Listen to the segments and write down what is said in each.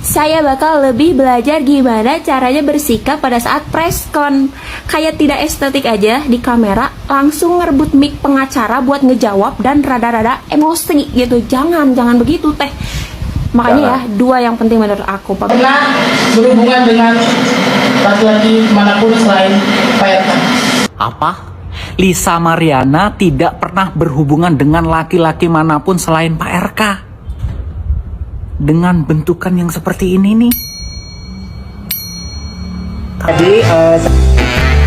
Saya bakal lebih belajar gimana caranya bersikap pada saat preskon. Kayak tidak estetik aja di kamera, langsung ngerebut mic pengacara buat ngejawab dan rada-rada emosi gitu. Jangan begitu teh. Makanya ya, dua yang penting menurut aku. Pernah berhubungan dengan laki-laki manapun selain Pak RK? Apa? Lisa Mariana tidak pernah berhubungan dengan laki-laki manapun selain Pak RK. Dengan bentukan yang seperti ini nih.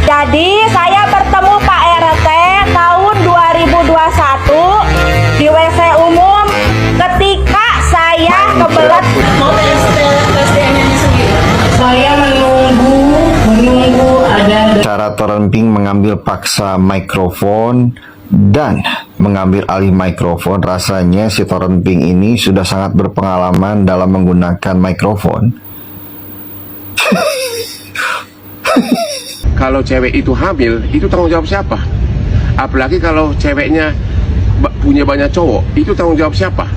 Jadi saya bertemu Pak RT tahun 2021 di WC umum ketika saya kebelet. Mau tes DNA-nya sendiri. Saya menunggu ada Cara Torrenping mengambil paksa mikrofon dan mengambil alih mikrofon. Rasanya si Torrenping ini sudah sangat berpengalaman dalam menggunakan mikrofon. Kalau cewek itu hamil, itu tanggung jawab siapa? Apalagi kalau ceweknya punya banyak cowok, itu tanggung jawab siapa?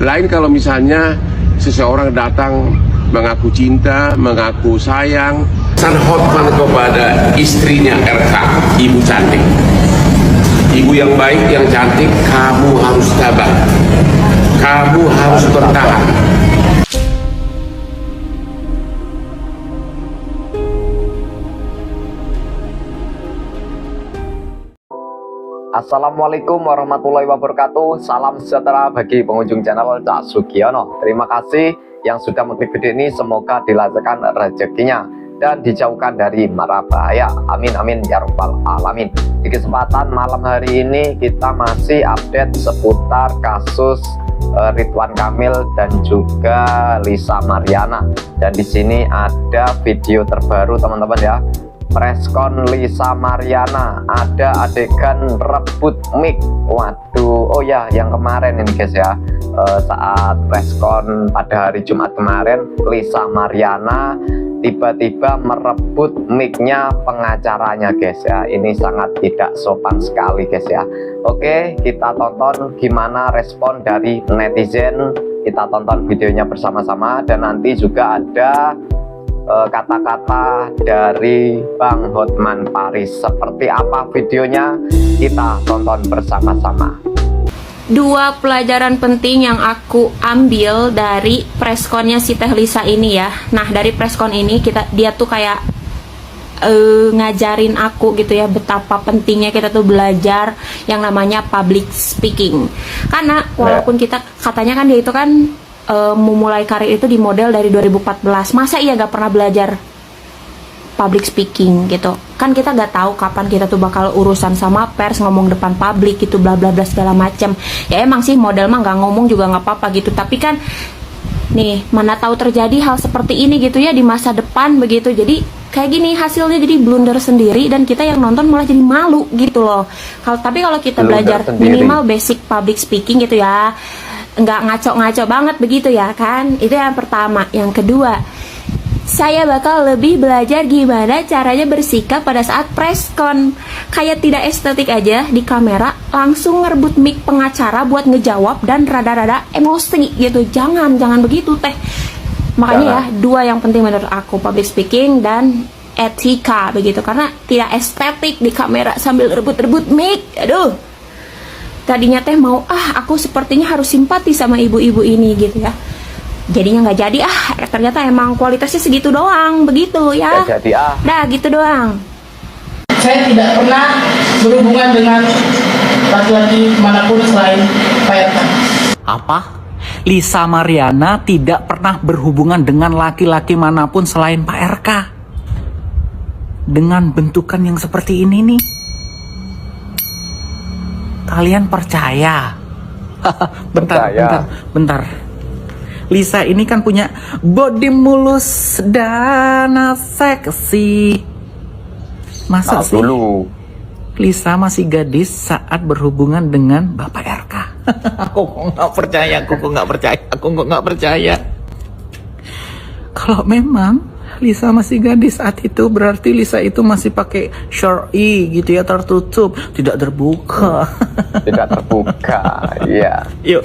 Lain kalau misalnya seseorang datang mengaku cinta, mengaku sayang. Pesan Hotman kepada istrinya RK, ibu cantik. Ibu yang baik, yang cantik, kamu harus tabah. Kamu harus bertahan. Assalamualaikum warahmatullahi wabarakatuh. Salam sejahtera bagi pengunjung channel Cak Sugiono. Terima kasih yang sudah mengklik video ini. Semoga dilancarkan rezekinya dan dijauhkan dari mara bahaya. Amin amin ya rabbal alamin. Di kesempatan malam hari ini kita masih update seputar kasus Ridwan Kamil dan juga Lisa Mariana. Dan di sini ada video terbaru teman-teman ya. Preskon Lisa Mariana, ada adegan rebut mic. Waduh, oh ya, yang kemarin ini guys ya, saat preskon pada hari Jumat kemarin, Lisa Mariana tiba-tiba merebut mic-nya pengacaranya guys ya. Ini sangat tidak sopan sekali guys ya. Oke, kita tonton gimana respon dari netizen. Kita tonton videonya bersama-sama, dan nanti juga ada kata-kata dari Bang Hotman Paris. Seperti apa videonya, kita tonton bersama-sama. Dua pelajaran penting yang aku ambil dari preskonnya si Teh Lisa ini ya. Nah, dari preskon ini dia tuh kayak ngajarin aku gitu ya, betapa pentingnya kita tuh belajar yang namanya public speaking. Karena walaupun kita katanya kan dia itu kan memulai karir itu di model dari 2014, masa iya gak pernah belajar public speaking gitu kan? Kita gak tahu kapan kita tuh bakal urusan sama pers, ngomong depan publik gitu, bla bla bla segala macam. Ya emang sih model mah gak ngomong juga gak apa-apa gitu, tapi kan nih mana tahu terjadi hal seperti ini gitu ya di masa depan begitu. Jadi kayak gini hasilnya jadi blunder sendiri, dan kita yang nonton malah jadi malu gitu loh. Tapi kalau kita belajar minimal basic public speaking gitu ya, nggak ngaco-ngaco banget begitu ya kan. Itu yang pertama. Yang kedua, saya bakal lebih belajar gimana caranya bersikap pada saat preskon. Kayak tidak estetik aja di kamera, langsung ngerebut mic pengacara buat ngejawab dan rada-rada emosi gitu. Jangan begitu teh. Makanya ya, dua yang penting menurut aku, public speaking dan etika begitu. Karena tidak estetik di kamera sambil rebut-rebut mic. Aduh, tadinya teh mau aku sepertinya harus simpati sama ibu-ibu ini gitu ya, jadinya nggak jadi. Ternyata emang kualitasnya segitu doang begitu ya. Gak jadi Dah gitu doang. Saya tidak pernah berhubungan dengan laki-laki manapun selain Pak RK. Apa? Lisa Mariana tidak pernah berhubungan dengan laki-laki manapun selain Pak RK. Dengan bentukan yang seperti ini nih. Kalian percaya? Bentar. Lisa ini kan punya body mulus dan seksi. Masa sih dulu Lisa masih gadis saat berhubungan dengan Bapak RK? Aku nggak percaya. Kalau memang Lisa masih gadis saat itu, berarti Lisa itu masih pakai syar'i gitu ya, tertutup, tidak terbuka. tidak terbuka. Iya. Yuk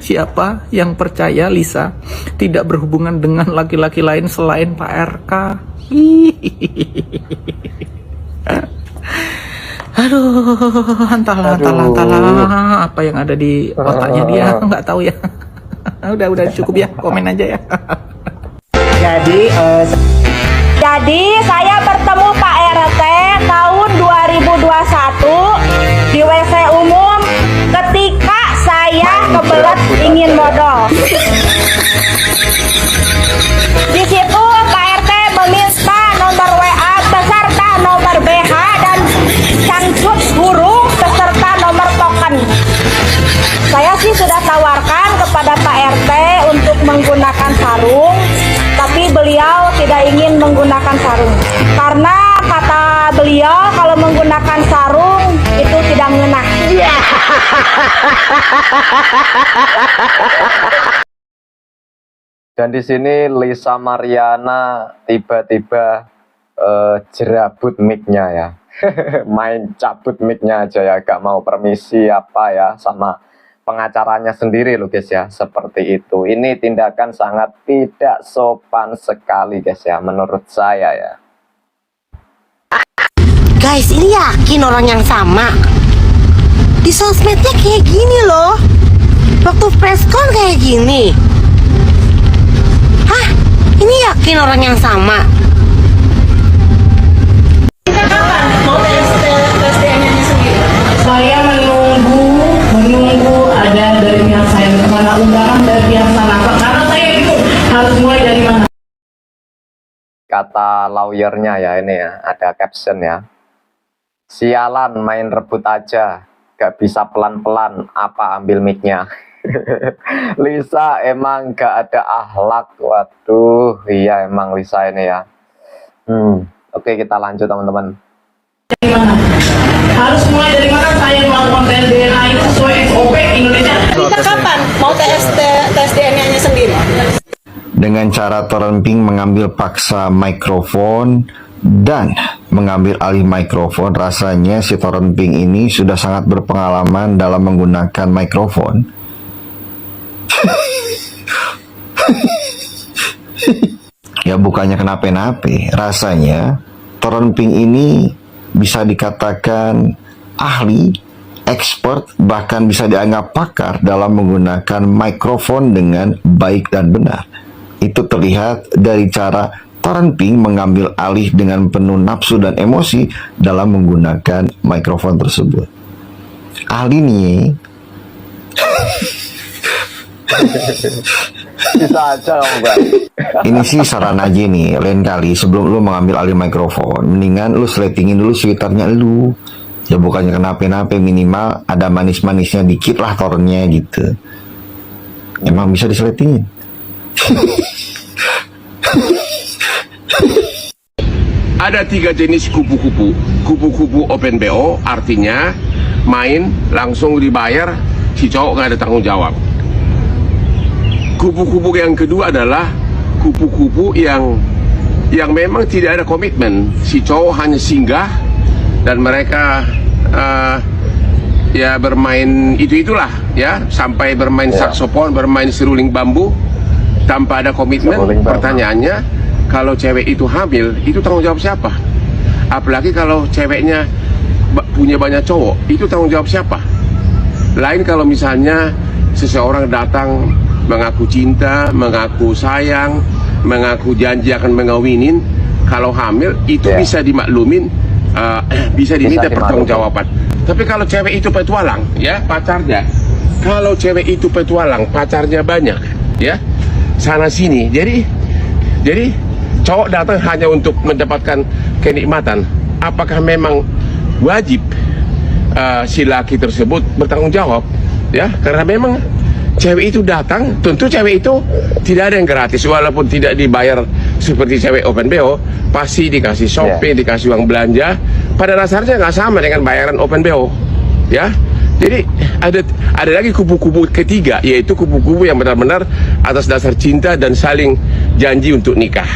Siapa yang percaya Lisa tidak berhubungan dengan laki-laki lain selain Pak RK? Aduh, entahlah apa yang ada di otaknya dia, nggak tahu ya. Udah cukup ya, komen aja ya. Jadi saya bertemu Pak RT tahun 2021 di WC umum ketika saya kebelet ingin modal. Di situ Pak RT meminta nomor WA beserta nomor BH dan cangcut burung beserta nomor token. Saya sih sudah tawarkan kepada Pak RT untuk menggunakan sarung, tapi beliau tidak ingin menggunakan sarung. Karena kata beliau kalau menggunakan sarung itu tidak ngenah. Dan di sini Lisa Mariana tiba-tiba jerabut mic-nya ya. Main cabut mic-nya aja ya, gak mau permisi apa ya sama pengacaranya sendiri loh guys ya, seperti itu. Ini tindakan sangat tidak sopan sekali guys ya, menurut saya ya. Guys, ini yakin orang yang sama? Di sosmednya kayak gini loh. Waktu preskon kayak gini. Hah? Ini yakin orang yang sama? Saya menunggu ada dari pihak saya, mana undangan dari pihak sana, karena saya itu harus mulai dari mana. Kata lawyernya ya, ini ya, ada caption ya. Sialan, main rebut aja, gak bisa pelan-pelan, apa ambil mic-nya. Lisa emang gak ada akhlak. Waduh, iya emang Lisa ini ya. Oke, kita lanjut teman-teman. Dari mana? Harus mulai dari mana saya melakukan tes DNA itu sesuai SOP Indonesia. Kita kapan mau tes DNA-nya sendiri? Dengan cara Torrenping mengambil paksa mikrofon dan mengambil alih mikrofon, rasanya si Torrenping ini sudah sangat berpengalaman dalam menggunakan mikrofon. Ya bukannya kenapa-napa, rasanya Torrenping ini bisa dikatakan ahli, expert, bahkan bisa dianggap pakar dalam menggunakan mikrofon dengan baik dan benar. Itu terlihat dari cara Torrenping mengambil alih dengan penuh nafsu dan emosi dalam menggunakan mikrofon tersebut. Ahli nih. Bisa aja Om Bang. Ini sih saran aja nih, lain kali sebelum lu mengambil alih mikrofon, mendingan lu settingin dulu switternya lu. Ya bukannya kenapa-napa, minimal ada manis-manisnya dikit lah tornya gitu. Emang bisa disettingin. Ada 3 jenis kupu-kupu. Kupu-kupu open BO artinya main langsung dibayar, si cowok nggak ada tanggung jawab. Kupu-kupu yang kedua adalah kupu-kupu yang memang tidak ada komitmen. Si cowok hanya singgah dan mereka ya bermain itulah ya, sampai bermain saksofon, bermain seruling bambu tanpa ada komitmen. Pertanyaannya, kalau cewek itu hamil, itu tanggung jawab siapa? Apalagi kalau ceweknya punya banyak cowok, itu tanggung jawab siapa? Lain kalau misalnya seseorang datang mengaku cinta, mengaku sayang, mengaku janji akan mengawinin, kalau hamil itu bisa dimaklumin, bisa diminta pertanggungjawaban. Tapi kalau cewek itu petualang, ya pacarnya, kalau cewek itu petualang, pacarnya banyak, ya sana sini, jadi cowok datang hanya untuk mendapatkan kenikmatan. Apakah memang wajib si laki tersebut bertanggung jawab? Ya, karena memang cewek itu datang, tentu cewek itu tidak ada yang gratis, walaupun tidak dibayar seperti cewek open BO, pasti dikasih shopping, dikasih uang belanja. Pada dasarnya nggak sama dengan bayaran open BO, ya. Jadi ada lagi kupu-kupu ketiga, yaitu kupu-kupu yang benar-benar atas dasar cinta dan saling janji untuk nikah.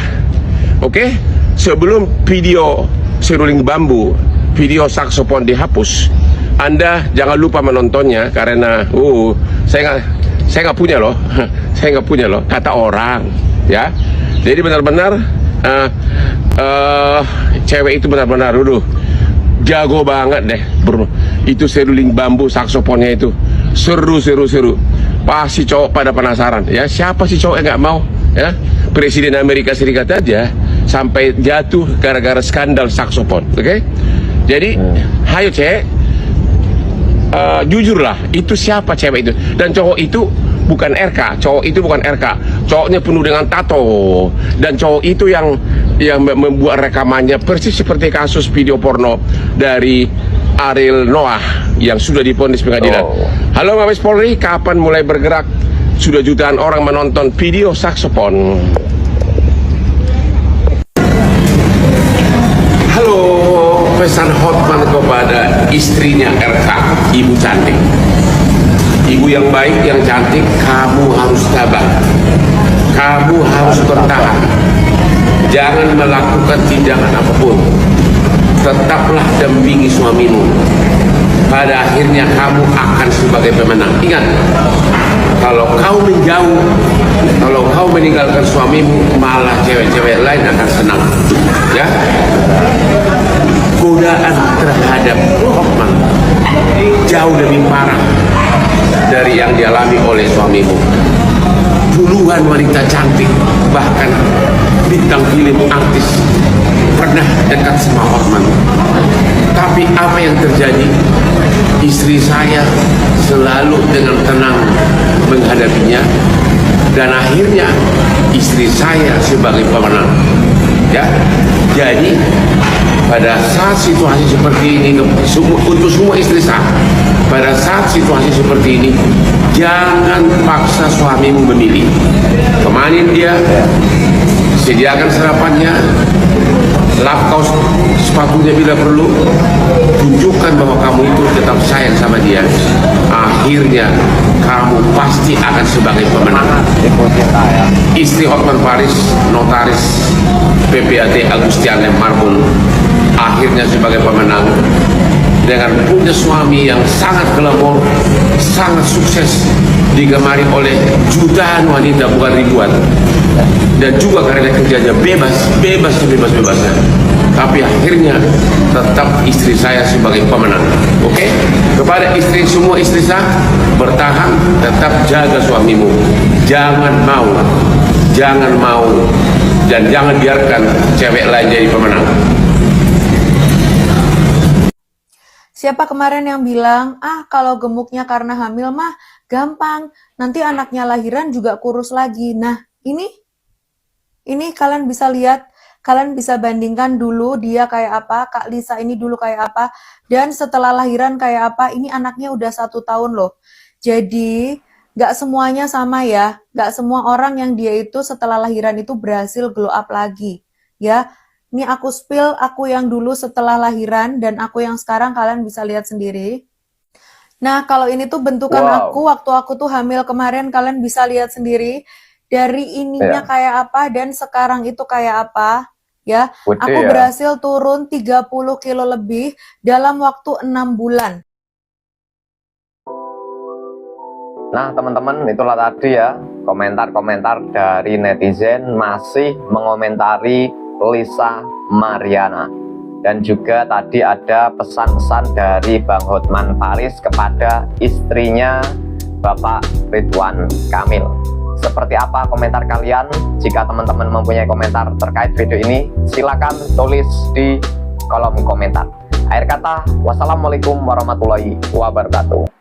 Oke, sebelum video seruling bambu, video saksofon dihapus, Anda jangan lupa menontonnya, karena saya saya nggak punya loh. Saya nggak punya loh, kata orang, ya. Jadi benar-benar cewek itu benar-benar dulu jago banget deh, bro. Itu seruling bambu saksofonnya itu seru. Pasti cowok pada penasaran, ya. Siapa sih cowok yang nggak mau, ya? Presiden Amerika Serikat aja sampai jatuh gara-gara skandal saksofon, oke? Jadi, hayo cewek, jujurlah, itu siapa cewek itu? Dan cowok itu bukan RK, cowoknya penuh dengan tato, dan cowok itu yang membuat rekamannya persis seperti kasus video porno dari Ariel Noah yang sudah divonis pengadilan. Halo Mabes Polri, kapan mulai bergerak? Sudah jutaan orang menonton video saksofon. Halo, pesan Hotman kepada istrinya RK, Ibu Cantik. Ibu yang baik, yang cantik, kamu harus tabah. Kamu harus bertahan. Jangan melakukan tindakan apapun. Tetaplah dampingi suamimu. Pada akhirnya kamu akan sebagai pemenang. Ingat, kalau kau menjauh, kalau kau meninggalkan suamimu, malah cewek-cewek lain akan senang. Ya, godaan terhadap Hotman jauh lebih parah dari yang dialami oleh suamimu. Puluhan wanita cantik, bahkan bintang film artis pernah dekat sama Hotman. Tapi apa yang terjadi? Istri saya selalu dengan tenang menghadapinya, dan akhirnya istri saya sebagai pemenang. Ya, jadi pada saat situasi seperti ini, untuk semua istri saya, pada saat situasi seperti ini, jangan paksa suamimu memilih. Temanin dia, sediakan sarapannya, lap kaos sepatunya bila perlu, tunjukkan bahwa kamu itu tetap sayang sama dia. Akhirnya kamu pasti akan sebagai pemenang. Istri Hotman Paris, notaris PPAT Agustian Marbun, akhirnya sebagai pemenang dengan punya suami yang sangat glamor, sangat sukses, digemari oleh jutaan wanita, bukan ribuan. Dan juga karena kerjanya bebasnya. Tapi akhirnya tetap istri saya sebagai pemenang. Oke? Kepada semua istri saya, bertahan, tetap jaga suamimu. Jangan mau, dan jangan biarkan cewek lain jadi pemenang. Siapa kemarin yang bilang, kalau gemuknya karena hamil mah gampang, nanti anaknya lahiran juga kurus lagi. Nah, ini kalian bisa lihat, kalian bisa bandingkan dulu dia kayak apa, Kak Lisa ini dulu kayak apa, dan setelah lahiran kayak apa. Ini anaknya udah 1 tahun loh. Jadi, gak semuanya sama ya. Gak semua orang yang dia itu setelah lahiran itu berhasil glow up lagi. Ya, ini aku spill, aku yang dulu setelah lahiran dan aku yang sekarang, kalian bisa lihat sendiri. Nah, kalau ini tuh bentukan aku waktu aku tuh hamil kemarin, kalian bisa lihat sendiri. Dari ininya kayak apa dan sekarang itu kayak apa. Ya, aku berhasil turun 30 kilo lebih dalam waktu 6 bulan. Nah teman-teman, itulah tadi ya komentar-komentar dari netizen masih mengomentari Lisa Mariana. Dan juga tadi ada pesan-pesan dari Bang Hotman Paris kepada istrinya Bapak Ridwan Kamil. Seperti apa komentar kalian? Jika teman-teman mempunyai komentar terkait video ini, silakan tulis di kolom komentar. Akhir kata, wassalamualaikum warahmatullahi wabarakatuh.